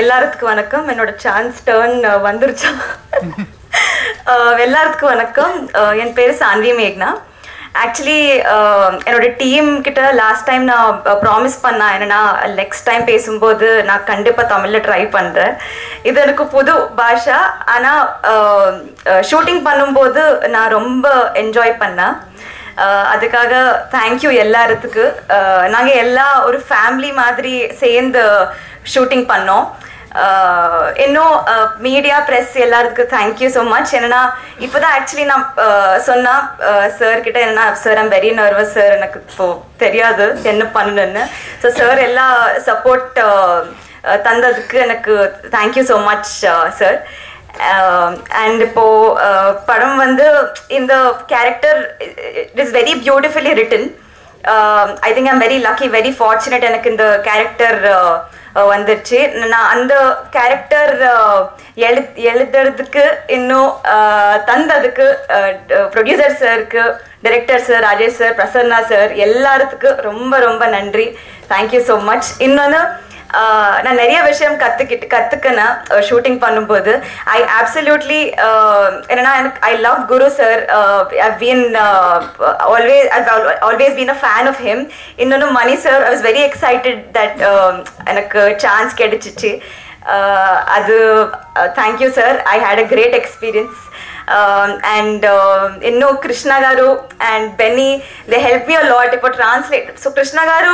எல்லாருக்கும் வணக்கம். என்னோட சான்ஸ் டர்ன் வந்துருச்சா? எல்லாருக்கும் வணக்கம். என் பேர் சான்வி மேக்னா. ஆக்சுவலி என்னோட டீம் கிட்ட லாஸ்ட் டைம் நான் ப்ராமிஸ் பண்ணேன் என்னன்னா நெக்ஸ்ட் டைம் பேசும்போது நான் கண்டிப்பாக தமிழில் ட்ரை பண்ணுறேன். இது எனக்கு புது பாஷா, ஆனால் ஷூட்டிங் பண்ணும்போது நான் ரொம்ப என்ஜாய் பண்ணேன். அதுக்காக தேங்க்யூ எல்லாத்துக்கு. நாங்கள் எல்லா ஒரு ஃபேமிலி மாதிரி சேர்ந்து ஷூட்டிங் பண்ணோம். இன்னும் மீடியா ப்ரெஸ் எல்லாத்துக்கும் தேங்க்யூ ஸோ மச். என்னன்னா இப்போ தான் ஆக்சுவலி நான் சொன்னேன் சார் கிட்ட, என்னன்னா sir I'm very nervous sir, எனக்கு இப்போ தெரியாது என்ன பண்ணணுன்னு. ஸோ சார் எல்லா சப்போர்ட் தந்ததுக்கு எனக்கு thank you so much sir. And இப்போ படம் வந்து இந்த character it is very beautifully return. I think I'm very lucky, very fortunate. எனக்கு இந்த கேரக்டர் வந்துடுச்சு. நான் அந்த கேரக்டர் எழுதுறதுக்கு இன்னும் தந்ததுக்கு ப்ரொடியூசர் சாருக்கு, director sir, Rajesh sir, Prasanna sir எல்லாத்துக்கு ரொம்ப ரொம்ப நன்றி. Thank you so much. இன்னொன்று நான் நிறைய விஷயம் கற்றுக்கினேன் ஷூட்டிங் பண்ணும்போது. ஐ அப்சல்யூட்லி என்னன்னா எனக்கு I love Guru sir. I've been always been a fan of him. இன்னொன்று Mani sir, I was very excited that எனக்கு சான்ஸ் கிடைச்சிச்சு. அது thank you sir. I had a great experience. And இன்னும் Krishna garu and Penny, they help me a lot இப்போ translate. So Krishna garu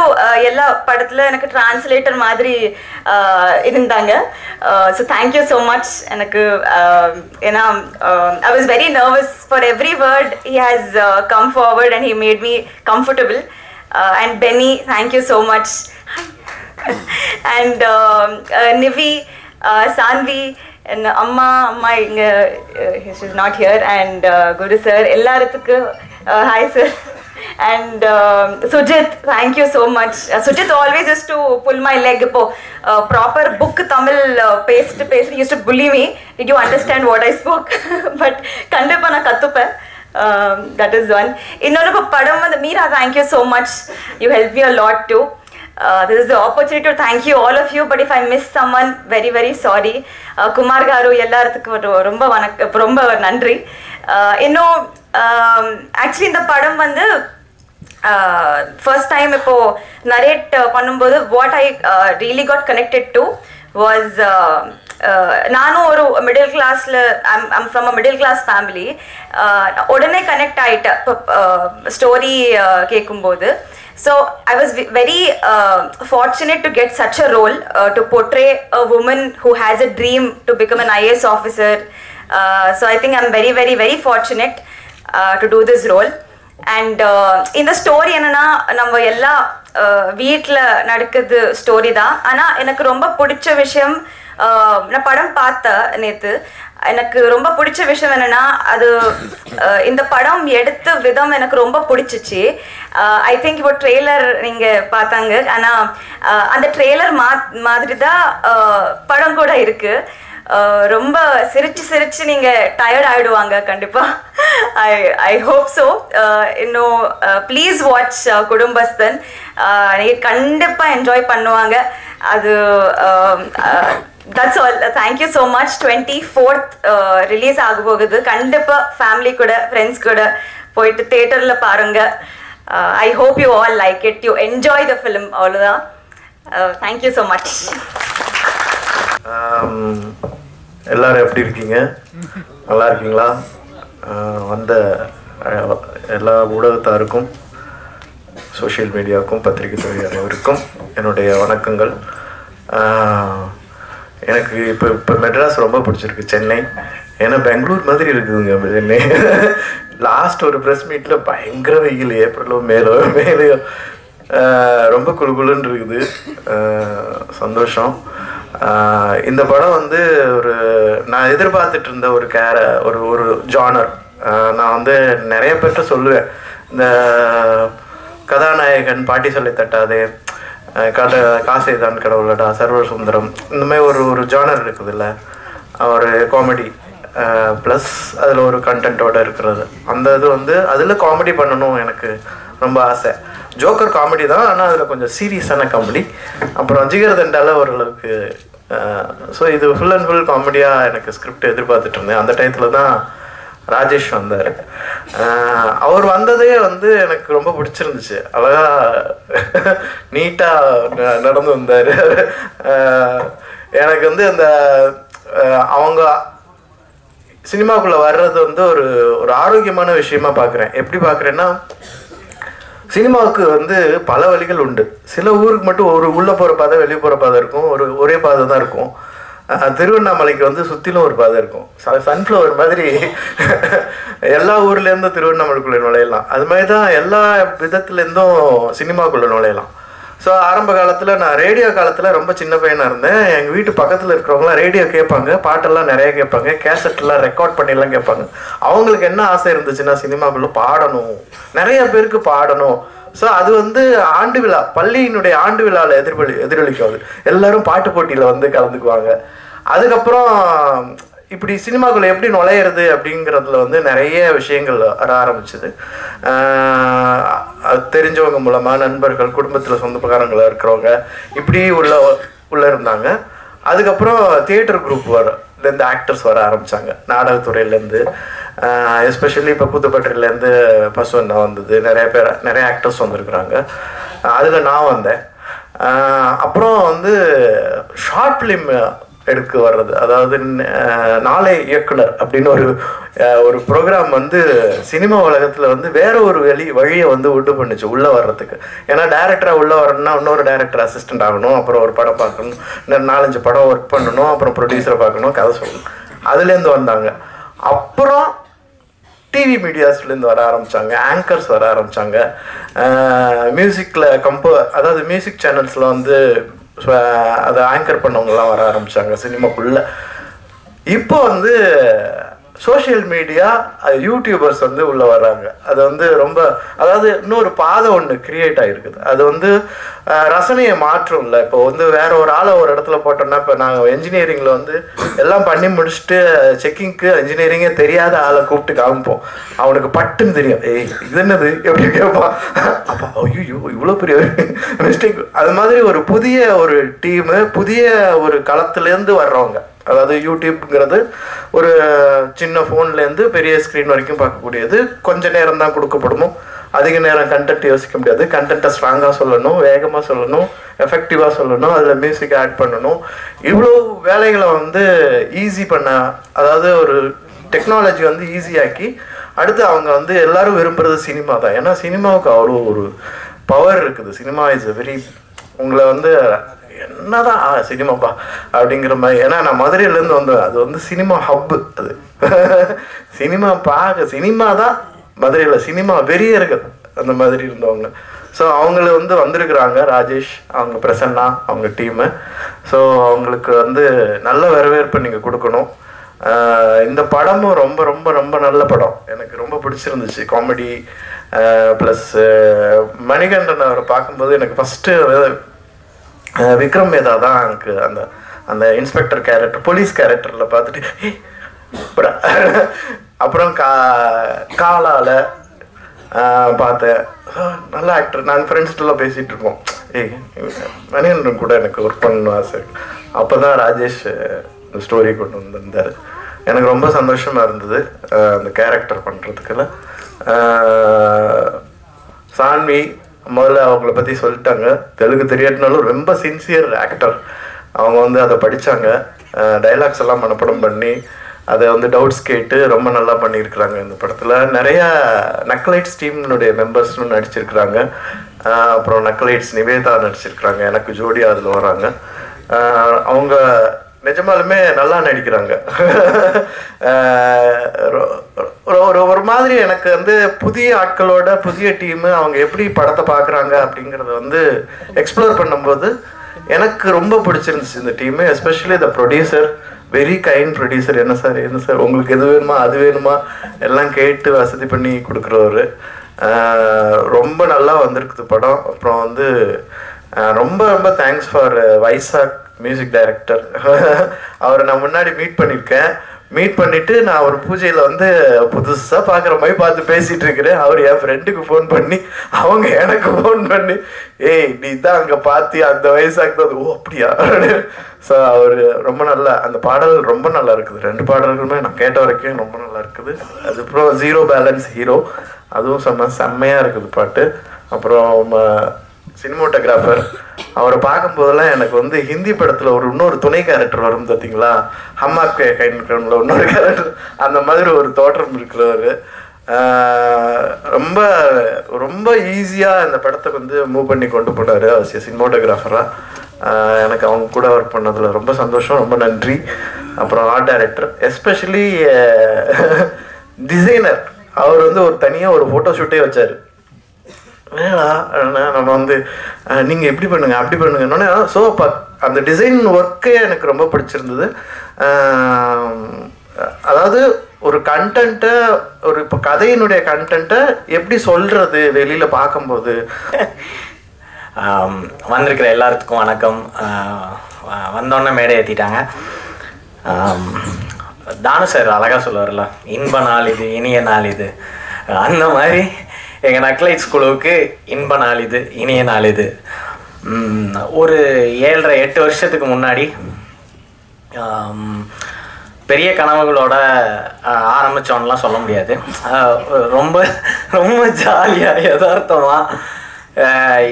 எல்லா படத்தில் எனக்கு translator மாதிரி இருந்தாங்க. So thank you so much. எனக்கு ஏன்னா I was very nervous for every word. He has come forward and he made me comfortable. And Benny, thank you so much. And Nivi, Sanvi, and Amma she's not here, and Guru sir, ellarthukku hi sir. And Sujit, thank you so much. Sujit always used to pull my leg. Ipo proper book Tamil paste he used to bully me. Did you understand what I spoke? But kandipa na kattupen. That is one. Innonu padam vandu Meera, thank you so much. You helped me a lot too. This is the opportunity to thank you, all of you, but if I miss someone, very very sorry. Kumar garu ellarthukku romba nandri. இன்னும் actually இந்த படம் வந்து first time இப்போ narrate பண்ணும்போது what I really got connected to was, நானும் ஒரு middle கிளாஸில், I'm from a middle class family. உடனே கனெக்ட் ஆகிட்டேன் ஸ்டோரி கேட்கும்போது. So I was very fortunate to get such a role, to portray a woman who has a dream to become an IAS officer. So I think I'm very very very fortunate to do this role. And in the story என்னன்னா நம்ம எல்லா வீட்டில் நடக்குது story தான். ஆனால் எனக்கு ரொம்ப பிடிச்ச விஷயம், நான் படம் பார்த்தேன் நேற்று, எனக்கு ரொம்ப பிடிச்ச விஷயம் என்னன்னா அது இந்த படம் எடுத்த விதம் எனக்கு ரொம்ப பிடிச்சிச்சு. ஐ திங்க் இப்போ ட்ரெய்லர் நீங்கள் பார்த்தாங்க, ஆனால் அந்த ட்ரெய்லர் மாதிரி தான் படம் கூட இருக்கு. ரொம்ப சிரிச்சு நீங்கள் டயர்ட் ஆகிடுவாங்க கண்டிப்பாக. I hope so. இன்னும் ப்ளீஸ் வாட்ச் குடும்பஸ்தன். நீங்கள் கண்டிப்பாக என்ஜாய் பண்ணுவாங்க. அது that's all. Thank you so much. 24th release ஆக போகுது. கண்டிப்பாக ஃபேமிலி கூட ஃப்ரெண்ட்ஸ் கூட போயிட்டு தியேட்டரில் பாருங்க. I hope you all like it. You enjoy the film. அவ்வளோதான். Thank you so much. எல்லாரும் எப்படி இருக்கீங்க? நல்லா இருக்கீங்களா? வந்த எல்லா ஊடகத்தாருக்கும், சோஷியல் மீடியாவுக்கும், பத்திரிகை துறை அனைவருக்கும் என்னுடைய வணக்கங்கள். எனக்கு இப்போ மெட்ராஸ் ரொம்ப பிடிச்சிருக்கு, சென்னை. ஏன்னா பெங்களூர் மாதிரி இருக்குதுங்க சென்னை. லாஸ்ட் ஒரு ப்ரெஸ் மீட்டில் பயங்கர வெயில், ஏப்ரலோ மேலேயோ ரொம்ப குளுகுளுன்னு இருக்குது. சந்தோஷம். இந்த படம் வந்து ஒரு நான் எதிர்பார்த்துட்டு இருந்த ஒரு ஜானர். நான் வந்து நிறைய பேர்கிட்ட சொல்லுவேன், இந்த கதாநாயகன் பாட்டி சொல்லி தட்டாதே, காசைதான் கடவுளடா, சர்வர் சுந்தரம், இந்த மாதிரி ஒரு ஜானர் இருக்குதுல்ல, ஒரு காமெடி ப்ளஸ் அதில் ஒரு கண்டென்ட்டோடு இருக்கிறது. அந்த இது வந்து அதில் காமெடி பண்ணணும் எனக்கு ரொம்ப ஆசை. ஜோக்கர் காமெடி தான், ஆனால் அதில் கொஞ்சம் சீரியஸான காமெடி. அப்புறம் ஜிகர் தண்டால ஓரளவுக்கு ஸோ இது ஃபுல் அண்ட் ஃபுல் காமெடியாக எனக்கு ஸ்கிரிப்ட் எதிர்பார்த்துட்டு இருந்தேன். அந்த டயத்தில் தான் ராஜேஷ் வந்தார். அவர் வந்ததே வந்து எனக்கு ரொம்ப பிடிச்சிருந்துச்சு. அழகா நீட்டாக நடந்து வந்தார். எனக்கு வந்து அந்த அவங்க சினிமாக்குள்ளே வர்றது வந்து ஒரு ஆரோக்கியமான விஷயமா பார்க்குறேன். எப்படி பார்க்குறேன்னா, சினிமாவுக்கு வந்து பல வழிகள் உண்டு. சில ஊருக்கு மட்டும் உள்ளே போகிற பாதை வெளியே போகிற பாதை இருக்கும், ஒரே பாதை தான் இருக்கும். திருவண்ணாமலைக்கு வந்து சுற்றிலும் ஒரு பாதை இருக்கும். சன்ஃப்ளவர் மாதிரி எல்லா ஊர்லேருந்தும் திருவண்ணாமலைக்குள்ளே நுழையலாம். அது மாதிரி தான் எல்லா விதத்துலேருந்தும் சினிமாக்குள்ளே நுழையலாம். ஸோ ஆரம்ப காலத்தில் நான் ரேடியோ காலத்தில் ரொம்ப சின்ன பையனாக இருந்தேன். எங்கள் வீட்டு பக்கத்தில் இருக்கிறவங்களாம் ரேடியோ கேட்பாங்க, பாட்டெல்லாம் நிறைய கேட்பாங்க, கேசட்டெல்லாம் ரெக்கார்ட் பண்ணிலாம் கேட்பாங்க. அவங்களுக்கு என்ன ஆசை இருந்துச்சுன்னா சினிமாக்குள்ளே பாடணும், நிறைய பேருக்கு பாடணும். ஸோ அது வந்து ஆண்டு விழா, பள்ளியினுடைய ஆண்டு விழாவில் எதிரொலிக்கும். அது எல்லாரும் பாட்டு போட்டியில் வந்து கலந்துக்குவாங்க. அதுக்கப்புறம் இப்படி சினிமாக்குள்ளே எப்படி நுழையிறது அப்படிங்கிறதுல வந்து நிறைய விஷயங்கள் வர ஆரம்பிச்சுது. தெரிஞ்சவங்க மூலமாக, நண்பர்கள், குடும்பத்தில் சொந்தக்காரங்களாக இருக்கிறவங்க இப்படி உள்ள இருந்தாங்க. அதுக்கப்புறம் தியேட்டர் குரூப் இந்த ஆக்டர்ஸ் வர ஆரம்பித்தாங்க, நாடகத்துறையிலேருந்து. எஸ்பெஷலி இப்போ கூத்துப்பட்டிலேருந்து பசுவண்ணா வந்தது, நிறைய ஆக்டர்ஸ் வந்திருக்கிறாங்க. அதில் நான் வந்தேன். அப்புறம் வந்து ஷார்ட் ஃபிலிம் எடுக்க வர்றது, அதாவது நாளை இயக்குனர் அப்படின்னு ஒரு ப்ரோக்ராம் வந்து சினிமா உலகத்தில் வந்து வேற ஒரு வழியை வந்து உண்டு பண்ணுச்சு உள்ளே வர்றதுக்கு. ஏன்னா டைரக்டராக உள்ளே வரணும்னா இன்னொரு டைரக்டர் அசிஸ்டண்ட் ஆகணும், அப்புறம் ஒரு படம் பார்க்கணும், 4-5 படம் ஒர்க் பண்ணணும், அப்புறம் ப்ரொடியூசரை பார்க்கணும், கதை சொல்லணும். அதுலேருந்து வந்தாங்க. அப்புறம் டிவி மீடியாஸ்லேருந்து வர ஆரம்பித்தாங்க, ஆங்கர்ஸ் வர ஆரம்பித்தாங்க, மியூசிக்கில் அதாவது மியூசிக் சேனல்ஸில் வந்து அதை ஆங்கர் பண்ணவங்கலாம் வர ஆரம்பித்தாங்க சினிமாக்குள்ளே. இப்போ வந்து சோஷியல் மீடியா, யூடியூபர்ஸ் வந்து உள்ளே வர்றாங்க. அது வந்து ரொம்ப, அதாவது இன்னொரு பாதை ஒன்று கிரியேட் ஆகிருக்குது. அது வந்து ரசனையை மாற்றும் இல்லை. இப்போ வந்து வேற ஒரு ஆளை ஒரு இடத்துல போட்டோம்னா, இப்போ நாங்கள் என்ஜினியரிங்கில் வந்து எல்லாம் பண்ணி முடிச்சுட்டு செக்கிங்க்கு இன்ஜினியரிங்கே தெரியாத ஆளை கூப்பிட்டு காமிப்போம். அவனுக்கு பட்டுன்னு தெரியும், இது என்னது எப்படி கேட்பான். அப்போ ஐயோ இவ்வளோ பெரிய மிஸ்டேக். அது மாதிரி ஒரு புதிய ஒரு டீமு, புதிய ஒரு களத்துலேருந்து வர்றவங்க. அதாவது யூடியூப்ங்கிறது ஒரு சின்ன ஃபோன்லேருந்து பெரிய ஸ்க்ரீன் வரைக்கும் பார்க்கக்கூடியது. கொஞ்ச நேரம் தான் கொடுக்கப்படுமோ, அதிக நேரம் கண்டென்ட் யோசிக்க முடியாது. கண்டென்ட்டை ஸ்ட்ராங்காக சொல்லணும், வேகமாக சொல்லணும், எஃபெக்டிவாக சொல்லணும், அதில் மியூசிக் ஆட் பண்ணணும். இவ்வளோ வேலைகளை வந்து ஈஸி பண்ண, அதாவது ஒரு டெக்னாலஜி வந்து ஈஸியாக்கி அடுத்து அவங்க வந்து எல்லாரும் விரும்புகிறது சினிமா தான். ஏன்னா சினிமாவுக்கு அவ்வளோ ஒரு பவர் இருக்குது. சினிமா இஸ் வெரி, உங்களை வந்து என்னதான் சினிமாப்பா அப்படிங்கிற மாதிரி. ஏன்னா நான் மதுரையிலேருந்து வந்தேன். அது வந்து சினிமா ஹப்பு. அது சினிமா தான் மதுரையில் சினிமா வெறியர்கள் அந்த மாதிரி இருந்தவங்க. ஸோ அவங்கள வந்து வந்திருக்கிறாங்க ராஜேஷ், அவங்க பிரசன்னா, அவங்க டீமு. ஸோ அவங்களுக்கு வந்து நல்ல வரவேற்பு நீங்கள் கொடுக்கணும். இந்த படமும் ரொம்ப ரொம்ப ரொம்ப நல்ல படம், எனக்கு ரொம்ப பிடிச்சிருந்துச்சு. காமெடி ப்ளஸ் மணிகண்டன் அவரை பார்க்கும்போது எனக்கு ஃபஸ்ட்டு விக்ரம் வேதா தான் எனக்கு அந்த இன்ஸ்பெக்டர் கேரக்டர், போலீஸ் கேரக்டரில் பார்த்துட்டு அப்புறம் காலால் பார்த்தேன். நல்ல ஆக்டர். நாங்கள் ஃப்ரெண்ட்ஸ்டெல்லாம் பேசிகிட்டு இருக்கோம், மணிகண்டன் கூட எனக்கு ஒர்க் பண்ணணும் ஆசை. அப்போ தான் ராஜேஷ் இந்த ஸ்டோரி கொண்டு வந்திருந்தார். எனக்கு ரொம்ப சந்தோஷமாக இருந்தது அந்த கேரக்டர் பண்ணுறதுக்குள்ள. சான்வி முதல்ல அவங்கள பற்றி சொல்லிட்டாங்க. தெலுங்கு தெரியாட்டினாலும் ரொம்ப சின்சியர் ஆக்டர். அவங்க வந்து அதை படித்தாங்க, டைலாக்ஸ் எல்லாம் மனப்படம் பண்ணி அதை வந்து டவுட்ஸ் கேட்டு ரொம்ப நல்லா பண்ணியிருக்கிறாங்க. இந்த படத்தில் நிறையா நக்லைட்ஸ் டீம்னுடைய மெம்பர்ஸ்னு நடிச்சிருக்கிறாங்க. அப்புறம் நக்லைட்ஸ் நிவேதா நடிச்சிருக்கிறாங்க, எனக்கு ஜோடி அதில் வராங்க. அவங்க நிஜமாலுமே நல்லா நடிக்கிறாங்க. ஒரு மாதிரி எனக்கு வந்து புதிய ஆட்களோட புதிய டீமு அவங்க எப்படி படத்தை பார்க்குறாங்க அப்படிங்கிறத வந்து எக்ஸ்ப்ளோர் பண்ணும்போது எனக்கு ரொம்ப பிடிச்சிருந்துச்சு இந்த team. Especially the producer, very kind producer. என்ன சார் உங்களுக்கு எது வேணுமா அது வேணுமா எல்லாம் கேட்டு வசதி பண்ணி கொடுக்குறவர். ரொம்ப நல்லா வந்திருக்குது படம். அப்புறம் வந்து ரொம்ப ரொம்ப thanks for Vaisakh music director. அவரை நான் முன்னாடி மீட் பண்ணியிருக்கேன். மீட் பண்ணிட்டு நான் ஒரு பூஜையில் வந்து புதுசாக பார்க்குற மாதிரி பார்த்து பேசிகிட்டு இருக்கிறேன். அவர் என் ஃப்ரெண்டுக்கு ஃபோன் பண்ணி அவங்க எனக்கு ஃபோன் பண்ணி ஏய் நீ தான் அங்கே பார்த்தி அந்த வயசாக்குறது. ஓ அப்படியா. ஸோ அவர் ரொம்ப நல்லா அந்த பாடல் ரொம்ப நல்லா இருக்குது. 2 பாடல்களுமே நான் கேட்ட வரைக்கும் ரொம்ப நல்லா இருக்குது. அதுக்கப்புறம் ஜீரோ பேலன்ஸ் ஹீரோ அதுவும் செம்மையாக இருக்குது பாட்டு. அப்புறம் சினிமோட்டோகிராஃபர் அவரை பார்க்கும்போதெல்லாம் எனக்கு வந்து ஹிந்தி படத்தில் இன்னொரு துணை கேரக்டர் வரும் பார்த்தீங்களா, ஹம்மாக்கே கைன்ல இன்னொரு கேரக்டர், அந்த மாதிரி ஒரு தோற்றம் இருக்கிறவர். ரொம்ப ரொம்ப ஈஸியாக இந்த படத்தை வந்து மூவ் பண்ணி கொண்டு போனார் சினிமோட்டோகிராஃபராக. எனக்கு அவங்க கூட ஒர்க் பண்ணதில் ரொம்ப சந்தோஷம், ரொம்ப நன்றி. அப்புறம் ஆர்ட் டைரக்டர் எஸ்பெஷலி டிசைனர் அவர் வந்து ஒரு தனியாக ஒரு ஃபோட்டோ ஷூட்டே வச்சார். நம்ம வந்து நீங்கள் எப்படி பண்ணுங்க அப்படி பண்ணுங்கன்னொன்னே ஸோ அந்த டிசைன் ஒர்க்கே எனக்கு ரொம்ப பிடிச்சிருந்தது. அதாவது ஒரு கண்டென்ட்டை இப்போ கதையினுடைய கண்டென்ட்டை எப்படி சொல்கிறது வெளியில் பார்க்கும்போது. வந்திருக்கிற எல்லாத்துக்கும் வணக்கம். வந்தோடனே மேடை ஏற்றிட்டாங்க. தானு சார் அழகாக சொல்லுவார்ல, இன்ப நாள் இது இனிய நாள் இது, அந்த மாதிரி எங்கள் நக்லைட்ஸ் குழுவுக்கு இன்ப நாள் இது இனிய நாள் இது. ஒரு 7.5-8 வருஷத்துக்கு முன்னாடி பெரிய கனவுகளோட ஆரம்பித்தோன்னெலாம் சொல்ல முடியாது. ரொம்ப ரொம்ப ஜாலியாக யதார்த்தமாக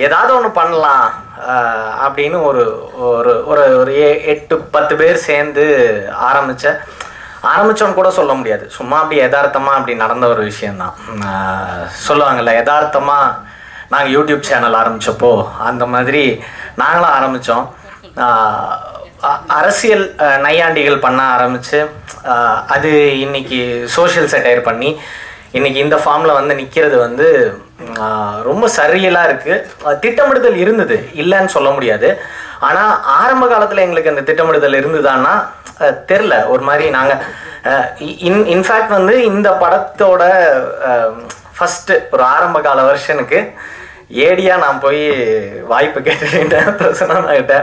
ஏதாவது ஒன்று பண்ணலாம் அப்படின்னு ஒரு ஒரு ஒரு 8-10 பேர் சேர்ந்து ஆரம்பித்தோன்னு கூட சொல்ல முடியாது. சும்மா அப்படி யதார்த்தமாக அப்படி நடந்த ஒரு விஷயந்தான். சொல்லுவாங்கள்ல, யதார்த்தமாக நாங்கள் யூடியூப் சேனல் ஆரம்பித்தப்போ அந்த மாதிரி நாங்களும் ஆரம்பித்தோம். அரசியல் நையாண்டிகள் பண்ண ஆரம்பித்து அது இன்றைக்கி சோஷியல் செட்டையர் பண்ணி இன்றைக்கி இந்த ஃபார்மில் வந்து நிற்கிறது வந்து ரொம்ப சரியலாக இருக்குது. திட்டமிடுதல் இருந்தது, இல்லைன்னு சொல்ல முடியாது. ஆனால் ஆரம்ப காலத்தில் எங்களுக்கு அந்த திட்டமிடுதல் இருந்ததுன்னா தெரில. ஒரு மாதிரி நாங்கள் இன்ஃபேக்ட் வந்து இந்த படத்தோட ஃபஸ்ட்டு ஒரு ஆரம்ப கால வெர்ஷனுக்கு ஏடியாக நான் போய் வாய்ப்பு கேட்டுட்டேன் பிரசன்னாகிட்ட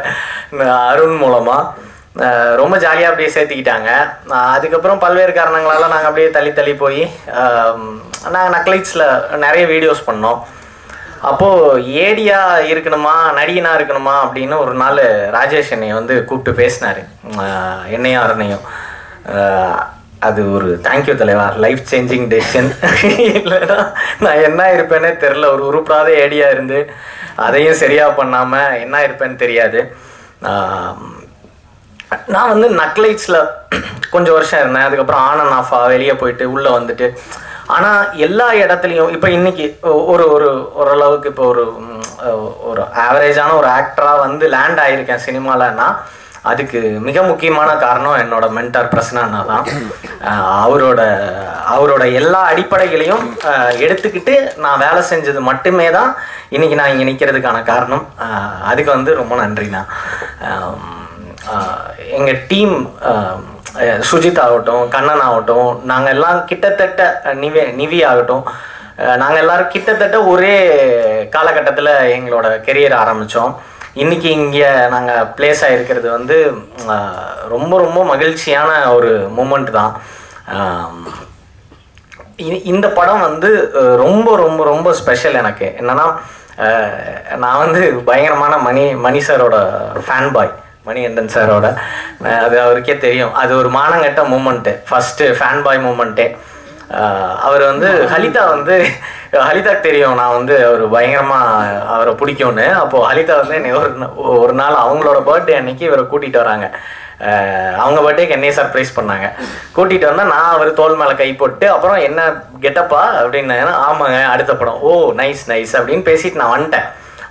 அருண் மூலமாக. ரொம்ப ஜாலியாக அப்படியே சேர்த்துக்கிட்டாங்க. அதுக்கப்புறம் பல்வேறு காரணங்களால் நாங்கள் அப்படியே தள்ளி போய் நாங்கள் நக்லைட்ஸில் நிறைய வீடியோஸ் பண்ணோம். அப்போது ஏடியாக இருக்கணுமா நடிகனாக இருக்கணுமா அப்படின்னு ஒரு நாள் ராஜேஷ் என்னையை வந்து கூப்பிட்டு பேசினார், என்னையும் அருணையும். அது ஒரு தேங்க்யூ தலைவா, லைஃப் சேஞ்சிங் டெசிஷன். இல்லைன்னா நான் என்ன இருப்பேனே தெரில. ஒரு உருப்படாத ஏடியாக இருந்து அதையும் சரியாக பண்ணாமல் என்ன இருப்பேன்னு தெரியாது. நான் வந்து நக்லைட்ஸில் கொஞ்சம் வருஷம் இருந்தேன். அதுக்கப்புறம் ஆன் அண்ட் ஆஃபாக வெளியே போயிட்டு உள்ளே வந்துட்டு, ஆனால் எல்லா இடத்துலையும் இப்போ இன்றைக்கி ஓரளவுக்கு இப்போ ஒரு ஆவரேஜான ஒரு ஆக்டராக வந்து லேண்ட் ஆகியிருக்கேன் சினிமாலன்னா அதுக்கு மிக முக்கியமான காரணம் என்னோட மென்டார் பிரசன்னா தான். அவரோட எல்லா அடிப்படைகளையும் எடுத்துக்கிட்டு நான் வேலை செஞ்சது மட்டுமே தான் இன்றைக்கி நான் இங்கே நிற்கிறதுக்கான காரணம். அதுக்கு வந்து ரொம்ப நன்றிண்ணா. எங்கள் டீம் சுஜித் ஆகட்டும், கண்ணன் ஆகட்டும், நாங்கள் எல்லாம் கிட்டத்தட்ட நிவி ஆகட்டும், நாங்கள் எல்லோரும் கிட்டத்தட்ட ஒரே காலகட்டத்தில் எங்களோட கெரியர் ஆரம்பித்தோம். இன்றைக்கி இங்கே நாங்கள் பிளேஸ் ஆகிருக்கிறது வந்து ரொம்ப ரொம்ப மகிழ்ச்சியான ஒரு மூமெண்ட் தான். இந்த படம் வந்து ரொம்ப ரொம்ப ரொம்ப ஸ்பெஷல். எனக்கு என்னென்னா, நான் வந்து பயங்கரமான மணி சாரோட ஃபேன் பாய், மணிகண்டன் சாரோட. அது அவருக்கே தெரியும். அது ஒரு மானங்கட்ட மூமெண்ட்டு, ஃபஸ்ட்டு ஃபேன் பாய் மூமெண்ட்டே. அவர் வந்து ஹலிதாக்கு தெரியும் நான் வந்து அவர் பயங்கரமாக அவரை பிடிக்கும்னு. அப்போது ஹலிதா வந்து என்னை ஒரு நாள் அவங்களோட பர்த்டே அன்னைக்கு இவரை கூட்டிகிட்டு வராங்க. அவங்க பர்த்டேக்கு என்னையே சர்ப்ரைஸ் பண்ணாங்க. கூட்டிகிட்டு வந்தால் நான் அவர் தோல் மேலே கை போட்டு, அப்புறம் என்ன கெட்டப்பா அப்படின்னு, ஆமாங்க அடுத்த படம், ஓ நைஸ் நைஸ் அப்படின்னு பேசிட்டு நான் வந்துட்டேன்.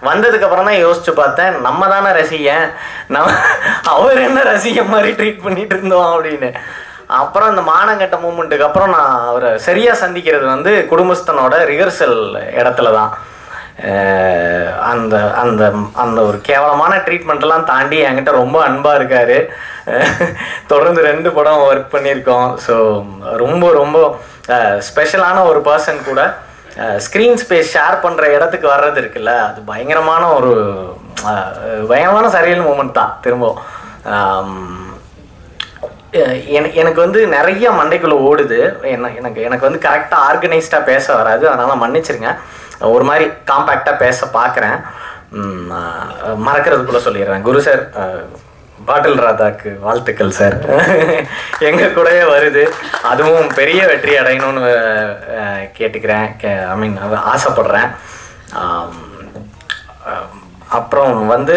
வந்ததுக்கப்புறம் தான் யோசிச்சு பார்த்தேன், நம்ம தானே ரசிகன், அவர் என்ன ரசிகன் மாதிரி ட்ரீட் பண்ணிட்டு இருந்தோம் அப்படின்னு. அப்புறம் இந்த மானங்கட்ட மூமெண்ட்டுக்கு அப்புறம் நான் அவரை சரியாக சந்திக்கிறது வந்து குடும்பஸ்தனோட ரிஹர்சல் இடத்துல தான். அந்த அந்த அந்த ஒரு கேவலமான ட்ரீட்மெண்ட்டெல்லாம் தாண்டி என்கிட்ட ரொம்ப அன்பாக இருக்கார். தொடர்ந்து 2 படம் ஒர்க் பண்ணியிருக்கோம். ஸோ ரொம்ப ரொம்ப ஸ்பெஷலான ஒரு பர்சன் கூட. ஸ்க்ரீன் ஸ்பேஸ் ஷேர் பண்ணுற இடத்துக்கு வர்றது இருக்குல்ல, அது பயங்கரமான சரியல் மூமெண்ட் தான். திரும்ப எனக்கு வந்து நிறைய மண்டைக்குள்ளே ஓடுது. எனக்கு வந்து கரெக்டாக ஆர்கனைஸ்டாக பேச வராது, அதனால் மன்னிச்சிருங்க. ஒரு மாதிரி காம்பேக்டாக பேச பார்க்குறேன். மறக்கிறதுக்குள்ளே சொல்லிடுறேன். குரு சார், பாட்டில் ராதாக்கு வாழ்த்துக்கள் சார். எங்கள் கூடவே வருது, அதுவும் பெரிய வெற்றி அடையணும்னு கேட்டுக்கிறேன். ஐ மீன் ஆசைப்படுறேன். அப்புறம் வந்து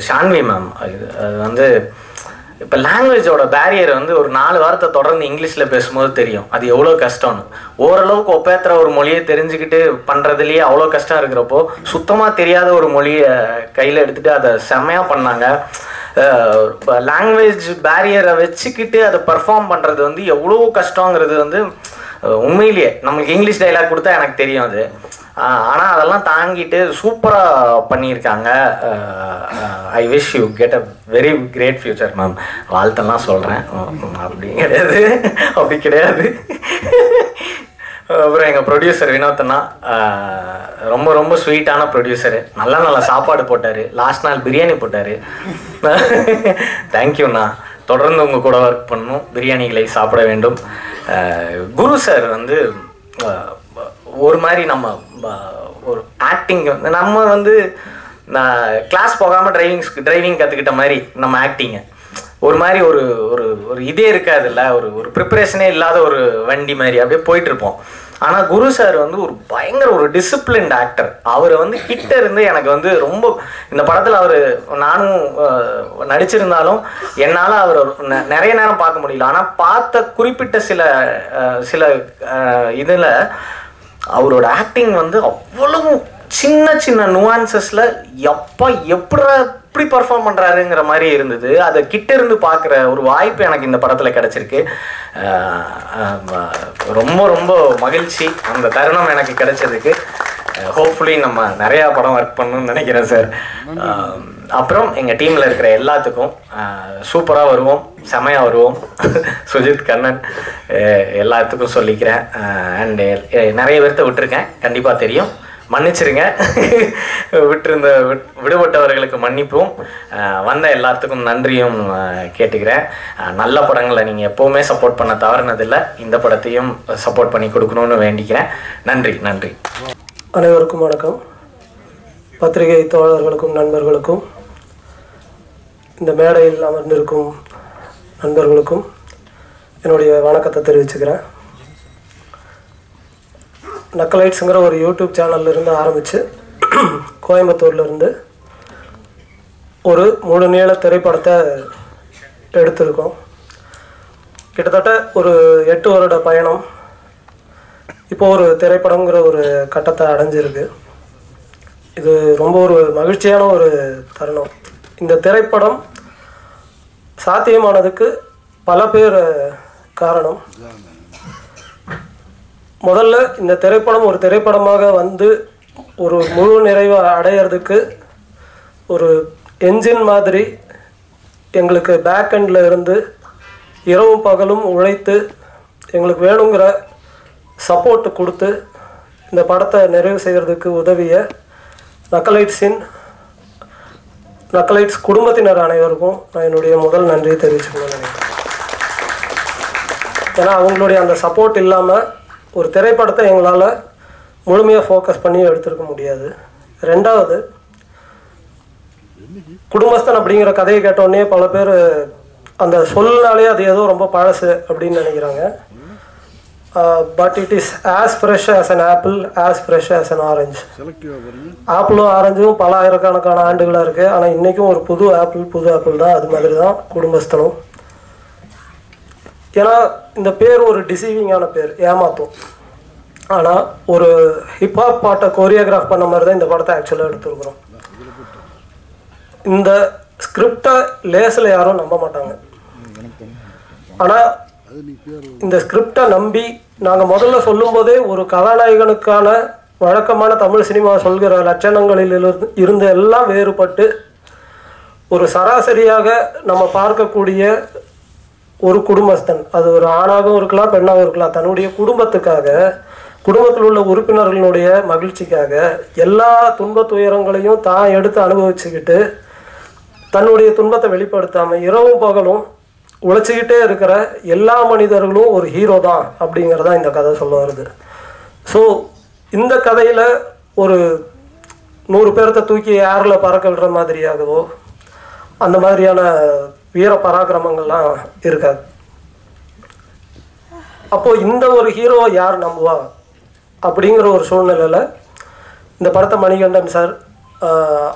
ஷான்வி மேம், அது வந்து இப்போ லாங்குவேஜோட பேரியர் வந்து ஒரு 4 வாரத்தை தொடர்ந்து இங்கிலீஷில் பேசும்போது தெரியும் அது எவ்வளோ கஷ்டம்னு. ஓரளவுக்கு ஒப்பேத்துற ஒரு மொழியை தெரிஞ்சுக்கிட்டு பண்ணுறதுலேயே அவ்வளோ கஷ்டம் இருக்கிறப்போ, சுத்தமாக தெரியாத ஒரு மொழியை கையில் எடுத்துகிட்டு அதை செம்மையாக பண்ணாங்க. லாங்குவேஜ் பேரியரை வச்சுக்கிட்டு அதை பர்ஃபார்ம் பண்ணுறது வந்து எவ்வளோ கஷ்டங்கிறது வந்து உண்மையிலேயே நம்மளுக்கு இங்கிலீஷ் டைலாக் கொடுத்தா எனக்கு தெரியும் அது. ஆனால் அதெல்லாம் தாங்கிட்டு சூப்பராக பண்ணியிருக்காங்க. I wish you get a very great future ma'am. வாழ்த்தெல்லாம் சொல்கிறேன். அப்படி கிடையாது. அப்புறம் எங்கள் ப்ரொடியூசர் வினோத்னா ரொம்ப ரொம்ப ஸ்வீட்டான ப்ரொடியூசரு. நல்ல சாப்பாடு போட்டார். லாஸ்ட் நாள் பிரியாணி போட்டார். தேங்க்யூண்ணா. தொடர்ந்து உங்கள் கூட ஒர்க் பண்ணணும், பிரியாணிகளை சாப்பிட வேண்டும். குரு சார் வந்து ஒரு மாதிரி நம்ம ஒரு ஆக்டிங் வந்து நம்ம வந்து நான் கிளாஸ் போகாமல் டிரைவிங் கற்றுக்கிட்ட மாதிரி நம்ம ஆக்டிங்கை ஒரு மாதிரி ஒரு ஒரு ஒரு இதே இருக்காதுல்ல, ஒரு ப்ரிப்பரேஷனே இல்லாத ஒரு வண்டி மாதிரி அப்படியே போயிட்டுருப்போம். ஆனால் குரு சார் வந்து ஒரு பயங்கர ஒரு டிசிப்ளின்ட் ஆக்டர். அவர் வந்து கிட்ட இருந்து எனக்கு வந்து ரொம்ப இந்த படத்தில் அவர் நானும் நடிச்சிருந்தாலும் என்னால் அவர் நிறைய நேரம் பார்க்க முடியல. ஆனால் பார்த்த குறிப்பிட்ட சில இதில் அவரோட ஆக்டிங் வந்து அவ்வளவு சின்ன நுவான்சஸில் எப்படி பர்ஃபார்ம் பண்ணுறாருங்கிற மாதிரி இருந்தது. அதை கிட்ட இருந்து பார்க்குற ஒரு வாய்ப்பு எனக்கு இந்த படத்தில் கிடச்சிருக்கு. ரொம்ப ரொம்ப மகிழ்ச்சி அந்த தருணம் எனக்கு கிடைச்சதுக்கு. ஹோப்ஃபுல்லி நம்ம நிறையா படம் ஒர்க் பண்ணணும்னு நினைக்கிறேன் சார். அப்புறம் எங்கள் டீமில் இருக்கிற எல்லாத்துக்கும் சூப்பராக வருவோம், செமையாக வருவோம். சுஜித், கண்ணன் எல்லாத்துக்கும் சொல்லிக்கிறேன். அண்டு நிறைய பேர்த்த விட்டுருக்கேன், கண்டிப்பாக தெரியும், மன்னிச்சிருங்க. விடுபட்டவர்களுக்கு மன்னிப்பும், வந்த எல்லாத்துக்கும் நன்றியும் கேட்டுக்கிறேன். நல்ல படங்களை நீங்கள் எப்போவுமே சப்போர்ட் பண்ண தவறுனதில்லை, இந்த படத்தையும் சப்போர்ட் பண்ணி கொடுக்கணும்னு வேண்டிக்கிறேன். நன்றி. அனைவருக்கும் வணக்கம். பத்திரிகை தோழர்களுக்கும் நண்பர்களுக்கும் இந்த மேடையில் அமர்ந்திருக்கும் நண்பர்களுக்கும் என்னுடைய வணக்கத்தை தெரிவிச்சுக்கிறேன். நக்கலைட்ஸுங்கிற ஒரு யூடியூப் சேனல்லேருந்து ஆரம்பித்து கோயம்புத்தூர்லேருந்து ஒரு முழு நீள திரைப்படத்தை எடுத்திருக்கோம். கிட்டத்தட்ட ஒரு 8 வருட பயணம் இப்போ ஒரு திரைப்படங்கிற ஒரு கட்டத்தை அடைஞ்சிருக்கு. இது ரொம்ப ஒரு மகிழ்ச்சியான ஒரு தருணம். இந்த திரைப்படம் சாத்தியமானதுக்கு பல பேர் காரணம். முதல்ல இந்த திரைப்படம் ஒரு திரைப்படமாக வந்து ஒரு முழு நிறைவை அடையிறதுக்கு ஒரு என்ஜின் மாதிரி எங்களுக்கு பேக் எண்டில் இருந்து இரவும் பகலும் உழைத்து எங்களுக்கு வேணுங்கிற சப்போர்ட் கொடுத்து இந்த படத்தை நிறைவு செய்கிறதுக்கு உதவிய நக்கலைட்ஸ் குடும்பத்தினர் அனைவருக்கும் நான் என்னுடைய முதல் நன்றியை தெரிவிச்சுக்கணும்னு நினைக்கிறேன். ஏன்னா அவங்களுடைய அந்த சப்போர்ட் இல்லாமல் ஒரு திரைப்படத்தை எங்களால் முழுமையாக ஃபோக்கஸ் பண்ணி எடுத்துருக்க முடியாது. ரெண்டாவது, குடும்பஸ்தன் அப்படிங்கிற கதையை கேட்டோடனே பல பேர் அந்த சொல்லினாலே அது ஏதோ ரொம்ப பழசு அப்படின்னு நினைக்கிறாங்க. But it is as fresh as an apple, as fresh as an orange. ஆப்பிளும் ஆரஞ்சும் பல ஆயிரக்கணக்கான ஆண்டுகளாக இருக்குது. ஆனால் இன்றைக்கும் ஒரு புது ஆப்பிள் தான். அது மாதிரி தான் குடும்பஸ்தனும். ஏன்னா இந்த பேர் ஒரு டிசீவிங்கான பேர், ஏமாத்தும். ஆனால் ஒரு ஹிப்ஹாப் பாட்டை கோரியோகிராஃப் பண்ண மாதிரி தான் இந்த படத்தை ஆக்சுவலாக எடுத்துருக்குறோம். இந்த ஸ்கிரிப்டை லேசில் யாரும் நம்ப மாட்டாங்க. ஆனால் இந்த ஸ்கிரிப்டை நம்பி நாங்கள் முதல்ல சொல்லும்போதே ஒரு கதாநாயகனுக்கான வழக்கமான தமிழ் சினிமா சொல்கிற லட்சணங்களில் இருந்து எல்லாம் வேறுபட்டு ஒரு சராசரியாக நம்ம பார்க்கக்கூடிய ஒரு குடும்பஸ்தன், அது ஒரு ஆணாகவும் இருக்கலாம் பெண்ணாகவும் இருக்கலாம், தன்னுடைய குடும்பத்துக்காக, குடும்பத்தில் உள்ள உறுப்பினர்களுடைய மகிழ்ச்சிக்காக எல்லா துன்ப துயரங்களையும் தான் எடுத்து அனுபவிச்சுக்கிட்டு தன்னுடைய துன்பத்தை வெளிப்படுத்தாமல் இரவும் பகலும் உழைச்சிக்கிட்டே இருக்கிற எல்லா மனிதர்களும் ஒரு ஹீரோ தான் அப்படிங்கிறதா இந்த கதை சொல்ல வருது. ஸோ இந்த கதையில் ஒரு 100 பேர்த்த தூக்கி ஏரில் பறக்க விடுற மாதிரியாகவோ அந்த மாதிரியான வீர பராக்கிரமங்கள்லாம் இருக்காது. அப்போது இந்த ஒரு ஹீரோவை யார் நம்புவா அப்படிங்கிற ஒரு சூழ்நிலையில் இந்த படத்தை மணிகண்டன் சார்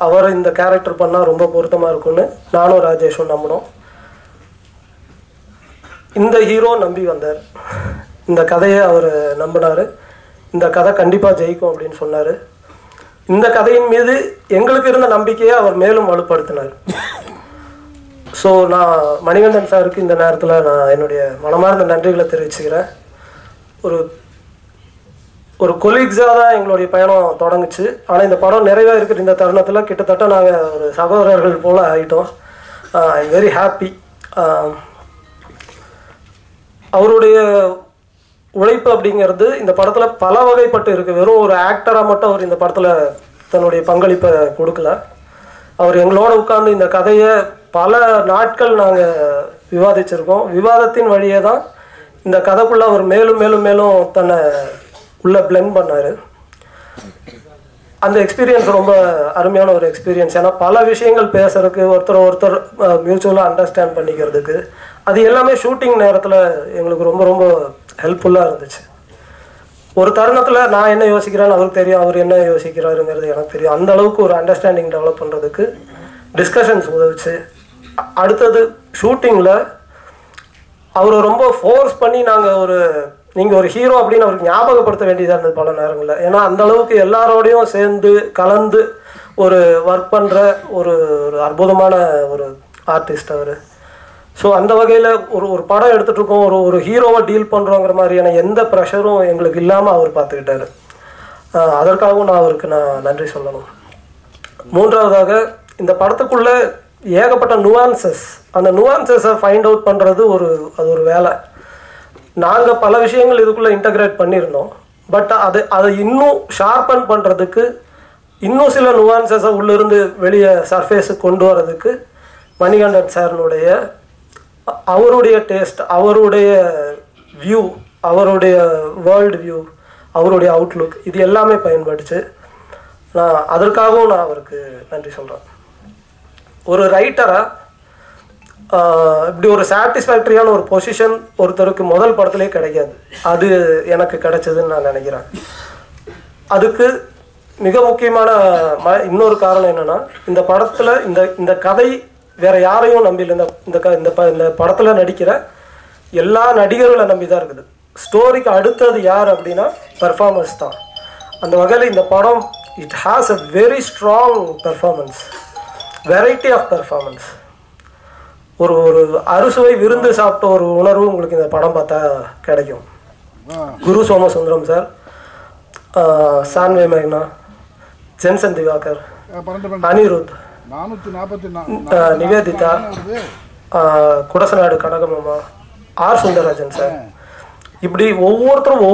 அவர் இந்த கேரக்டர் பண்ணால் ரொம்ப பொருத்தமாக இருக்கும்னு நானும் ராஜேஷும் நம்பினோம். இந்த ஹீரோ நம்பி வந்தார். இந்த கதையை அவர் நம்பினார். இந்த கதை கண்டிப்பாக ஜெயிக்கும் அப்படின்னு சொன்னார். இந்த கதையின் மீது எங்களுக்கு இருந்த நம்பிக்கையை அவர் மேலும் வலுப்படுத்தினார். ஸோ நான் மணிகண்டன் சாருக்கு இந்த நேரத்தில் நான் என்னுடைய மனமார்ந்த நன்றிகளை தெரிவிச்சுக்கிறேன். ஒரு கொலீக்ஸாக தான் எங்களுடைய பயணம் தொடங்குச்சு. ஆனால் இந்த படம் நிறைவாக இருக்கிற இந்த தருணத்தில் கிட்டத்தட்ட நாங்கள் ஒரு சகோதரர்கள் போல் ஆகிட்டோம். I am very happy. அவருடைய உழைப்பு அப்படிங்கிறது இந்த படத்தில் பல வகைப்பட்டு இருக்குது. வெறும் ஒரு ஆக்டராக மட்டும் அவர் இந்த படத்தில் தன்னுடைய பங்களிப்பை கொடுக்கல. அவர் எங்களோட உட்கார்ந்து இந்த கதையை பல நாட்கள் நாங்கள் விவாதிச்சிருக்கோம். விவாதத்தின் வழியே தான் இந்த கதைக்குள்ளே அவர் மேலும் மேலும் மேலும் தன்னை உள்ளே பிளெண்ட் பண்ணார். அந்த எக்ஸ்பீரியன்ஸ் ரொம்ப அருமையான ஒரு எக்ஸ்பீரியன்ஸ். ஏன்னா பல விஷயங்கள் பேசுறதுக்கு, ஒருத்தர் மியூச்சுவலாக அண்டர்ஸ்டாண்ட் பண்ணிக்கிறதுக்கு, அது எல்லாமே ஷூட்டிங் நேரத்தில் எங்களுக்கு ரொம்ப ரொம்ப ஹெல்ப்ஃபுல்லாக இருந்துச்சு. ஒரு தருணத்தில் நான் என்ன யோசிக்கிறேன்னு அவருக்கு தெரியும், அவர் என்ன யோசிக்கிறாருங்கிறது எனக்கு தெரியும். அந்த அளவுக்கு ஒரு அண்டர்ஸ்டாண்டிங் டெவலப் பண்ணுறதுக்கு டிஸ்கஷன்ஸ் உதவிச்சு. அடுத்தது ஷூட்டிங்கில் அவரை ரொம்ப ஃபோர்ஸ் பண்ணி நீங்கள் ஒரு ஹீரோ அப்படின்னு அவருக்கு ஞாபகப்படுத்த வேண்டியதாக இருந்தது பல நேரங்களில். ஏன்னா அந்த அளவுக்கு எல்லாரோடையும் சேர்ந்து கலந்து ஒரு ஒர்க் பண்ணுற ஒரு அற்புதமான ஒரு ஆர்டிஸ்ட் அவர். ஸோ அந்த வகையில் ஒரு படம் எடுத்துகிட்டு இருக்கோம், ஒரு ஹீரோவை டீல் பண்ணுறோங்கிற மாதிரியான எந்த ப்ரெஷரும் எங்களுக்கு இல்லாமல் அவர் பார்த்துக்கிட்டாரு. அதற்காகவும் அவருக்கு நான் நன்றி சொல்லணும். மூன்றாவதாக இந்த படத்துக்குள்ளே ஏகப்பட்ட நுவான்சஸ், அந்த நுவான்சஸை ஃபைண்ட் அவுட் பண்ணுறது அது ஒரு வேலை. நாங்கள் பல விஷயங்கள் இதுக்குள்ளே இன்டகிரேட் பண்ணியிருந்தோம். பட் அதை இன்னும் ஷார்பன் பண்ணுறதுக்கு, இன்னும் சில நுவான்சஸை உள்ளிருந்து வெளியே சர்ஃபேஸுக்கு கொண்டு வரதுக்கு மணிகண்டன் சார்னுடைய அவருடைய டேஸ்ட், அவருடைய வியூ, அவருடைய வேர்ல்டு வியூ, அவருடைய அவுட்லுக், இது எல்லாமே பயன்படுச்சு. அதற்காகவும் நான் அவருக்கு நன்றி சொல்கிறேன். ஒரு ரைட்டராக இப்படி ஒரு சாட்டிஸ்ஃபேக்டரியான ஒரு பொசிஷன் ஒருத்தருக்கு முதல் படத்துலேயே கிடைக்காது. அது எனக்கு கிடைச்சதுன்னு நான் நினைக்கிறேன். அதுக்கு மிக முக்கியமான இன்னொரு காரணம் என்னென்னா, இந்த படத்தில் இந்த கதை வேற யாரையும் நம்பிஇல்லை. இந்த படத்தில் நடிக்கிற எல்லா நடிகர்களை நம்பி தான் இருக்குது. ஸ்டோரிக்கு அடுத்தது யார் அப்படின்னா பெர்ஃபார்மன்ஸ் தான். அந்த வகையில் இந்த படம் it has a very strong performance, variety of performance. ஒரு அறுசுவை விருந்து சாப்பிட்ட ஒரு உணர்வு உங்களுக்கு இந்த படம் பார்த்தா கிடைக்கும். குரு சோமசுந்தரம் சார், சான்வே மேக்னா, ஜென்சன் திவாகர், அனிருத், நிவேதிதா, குடசநாடு கனகமாமா, ஆர் சுந்தரராஜன் சார், இப்படி ஒவ்வொருத்தரும்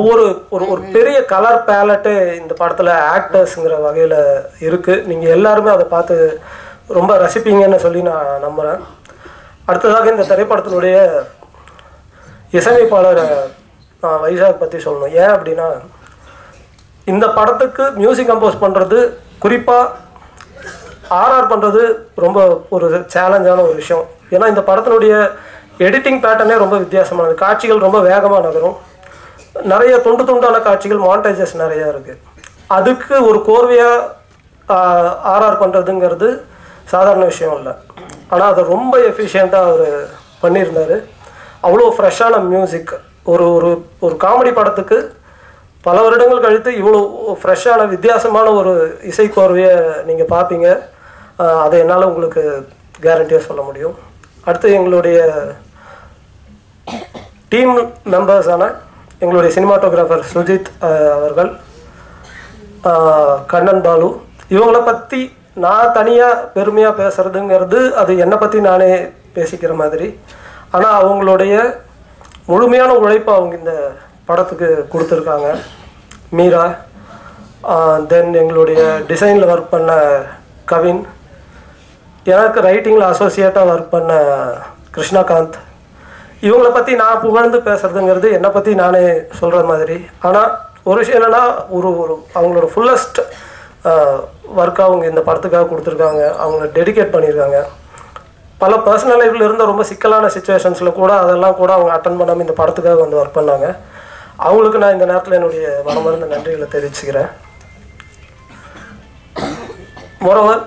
ஒரு பெரிய கலர் பேலட்டே இந்த படத்தில் ஆக்டர்ஸுங்கிற வகையில் இருக்குது. நீங்கள் எல்லாருமே அதை பார்த்து ரொம்ப ரசிப்பீங்கன்னு சொல்லி நான் நம்புகிறேன். அடுத்ததாக இந்த திரைப்படத்தினுடைய இசையமைப்பாளர் வைசாக் பற்றி சொல்லணும். ஏன் அப்படின்னா, இந்த படத்துக்கு மியூசிக் கம்போஸ் பண்ணுறது, குறிப்பாக ஆர்ஆர் பண்ணுறது ரொம்ப ஒரு சேலஞ்சான ஒரு விஷயம். ஏன்னா இந்த படத்தினுடைய எடிட்டிங் பேட்டர்னே ரொம்ப வித்தியாசமானது. காட்சிகள் ரொம்ப வேகமாக நகரும், நிறைய துண்டான காட்சிகள், மாண்டேஜஸ் நிறையா இருக்குது. அதுக்கு ஒரு கோர்வையாக ஆர்ஆர் பண்ணுறதுங்கிறது சாதாரண விஷயம் இல்லை. ஆனால் அதை ரொம்ப எஃபிஷியண்ட்டாக அவர் பண்ணியிருந்தார். அவ்வளோ ஃப்ரெஷ்ஷான மியூசிக். ஒரு காமெடி படத்துக்கு பல வருடங்கள் கழித்து இவ்வளோ ஃப்ரெஷ்ஷான வித்தியாசமான ஒரு இசைக்கோர்வையை நீங்கள் பார்ப்பீங்க. அதை என்னால் உங்களுக்கு கேரண்டியாக சொல்ல முடியும். அடுத்து எங்களுடைய டீம் மெம்பர்ஸான எங்களுடைய சினிமாட்டோகிராஃபர் சுஜித் அவர்கள், கண்ணன் பாலு, இவங்களை பற்றி நான் தனியாக பெருமையாக பேசுகிறதுங்கிறது அது என்னை பற்றி நானே பேசிக்கிற மாதிரி. ஆனால் அவங்களுடைய முழுமையான உழைப்பை அவங்க இந்த படத்துக்கு கொடுத்துருக்காங்க. மீரா, தென் எங்களுடைய டிசைனில் ஒர்க் பண்ண கவின், எனக்கு ரைட்டிங்கில் அசோசியேட்டாக ஒர்க் பண்ண கிருஷ்ணகாந்த், இவங்கள பற்றி நான் புகழ்ந்து பேசுறதுங்கிறது என்னை பற்றி நானே சொல்கிற மாதிரி. ஆனால் ஒரு விஷயம் என்னென்னா ஒரு அவங்களோட ஃபுல்லஸ்ட் ஒர்க்காக அவங்க இந்த படத்துக்காக கொடுத்துருக்காங்க. அவங்கள டெடிகேட் பண்ணியிருக்காங்க. பல பர்சனல் லைஃப்பில் இருந்த ரொம்ப சிக்கலான சுச்சுவேஷன்ஸில் கூட அதெல்லாம் கூட அவங்க அட்டன் பண்ணாமல் இந்த படத்துக்காக வந்து ஒர்க் பண்ணாங்க. அவங்களுக்கு நான் இந்த நேரத்தில் என்னுடைய மனமார்ந்த நன்றிகளை தெரிவிச்சுக்கிறேன். மோரோவர்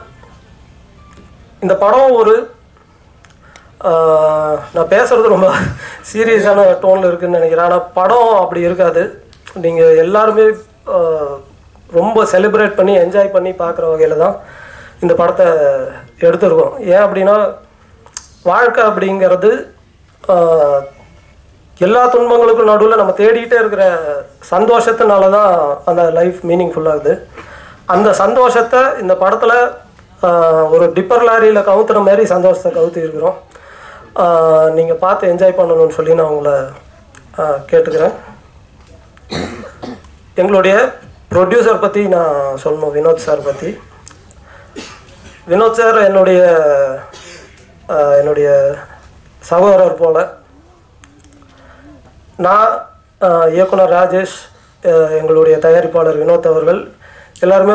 இந்த படம் ஒரு நான் பேசுகிறது ரொம்ப சீரியஸான டோனில் இருக்குதுன்னு நினைக்கிறேன். ஆனால் படம் அப்படி இருக்காது. நீங்கள் எல்லாருமே ரொம்ப செலிப்ரேட் பண்ணி என்ஜாய் பண்ணி பார்க்குற வகையில் தான் இந்த படத்தை எடுத்துருக்கோம். ஏன் அப்படின்னா வாழ்க்கை அப்படிங்கிறது எல்லா துன்பங்களுக்கும் நடுவில் நம்ம தேடிக்கிட்டே இருக்கிற சந்தோஷத்தினால தான் அந்த லைஃப் மீனிங்ஃபுல்லாகுது. அந்த சந்தோஷத்தை இந்த படத்தில் ஒரு டிப்பர் லாரியில் கவுத்துற மாதிரி சந்தோஷத்தை கவுத்தி இருக்கிறோம். நீங்கள் பார்த்து என்ஜாய் பண்ணணும்னு சொல்லி நான் உங்களை கேட்டுக்கிறேன். எங்களுடைய ப்ரொடியூசர் பற்றி நான் சொல்லணும், வினோத் சார் பற்றி. வினோத் சார் என்னுடைய சகோதரர் போல். நான் இயக்குனர் ராஜேஷ், எங்களுடைய தயாரிப்பாளர் வினோத் அவர்கள் எல்லாருமே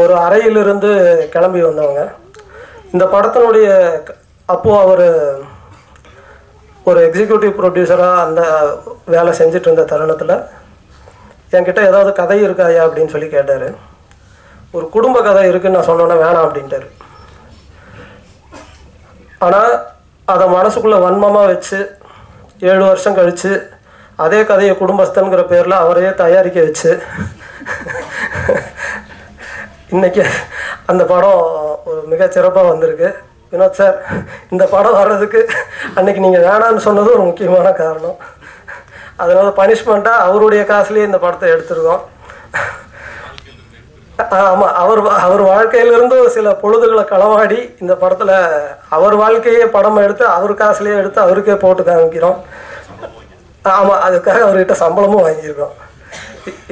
ஒரு அறையிலிருந்து கிளம்பி வந்தவங்க. இந்த படத்தினுடைய அப்போது அவர் ஒரு எக்ஸிக்யூட்டிவ் ப்ரொடியூசராக அந்த வேலை செஞ்சுட்டு இருந்த தருணத்தில் என்கிட்ட ஏதாவது கதை இருக்காயா அப்படின்னு சொல்லி கேட்டார். ஒரு குடும்ப கதை இருக்குன்னு நான் சொன்னோன்னே வேணாம் அப்படின்ட்டார். ஆனால் அதை மனசுக்குள்ளே வன்மமாக வச்சு 7 வருஷம் கழித்து அதே கதையை குடும்பஸ்தன்கிற பேரில் அவரையே தயாரிக்க வச்சு இன்றைக்கி அந்த படம் ஒரு மிகச்சிறப்பாக வந்திருக்கு. வினோத் சார், இந்த படம் வர்றதுக்கு அன்றைக்கி நீங்கள் வேணான்னு சொன்னது ஒரு முக்கியமான காரணம். அதனால பனிஷ்மெண்ட்டாக அவருடைய காசுலேயே இந்த படத்தை எடுத்துருக்கோம். ஆமாம், அவர் வாழ்க்கையிலிருந்து சில பொழுதுகளை களவாடி இந்த படத்தில் அவர் வாழ்க்கையே படம் எடுத்து அவர் காசுலேயே எடுத்து அவருக்கே போட்டு காமிக்கிறோம். ஆமாம், அதுக்காக அவர்கிட்ட சம்பளமும் வாங்கியிருக்கோம்.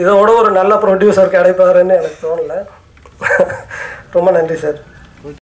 இதோட ஒரு நல்ல ப்ரொடியூசர் கிடைப்பாருன்னு எனக்கு தோணலை. ரொம்ப நன்றி சார்.